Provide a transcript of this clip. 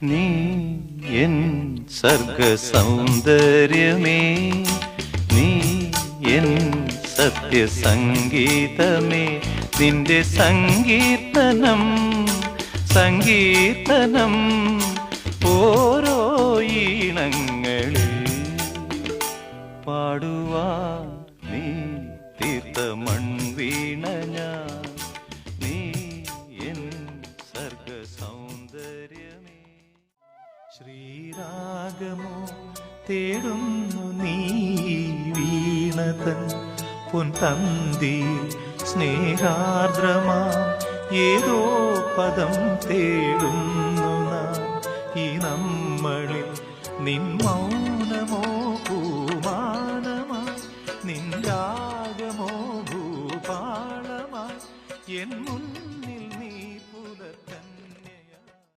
നീ എൻ സർഗ സൗന്ദര്യമേ, നീ എൻ സത്യസംഗീതമേ, നിന്റെ സങ്കീർത്തനം സങ്കീർത്തനം ഓരോ ഈണങ്ങളിൽ പാടുവാൻ നീ തീർത്ത മൺവീണ ഞാൻ, നീ എൻ സർഗ സൗന്ദര്യമേ. ശ്രീരാഗമോ തേടുന്നു നീ വീണതൻ പൊൻതന്തി, സ്നേഹാർദ്രമാ ഏതോ പദം തേടുന്നു നാം ഈ നമ്മളിൽ നിൻ മൗനം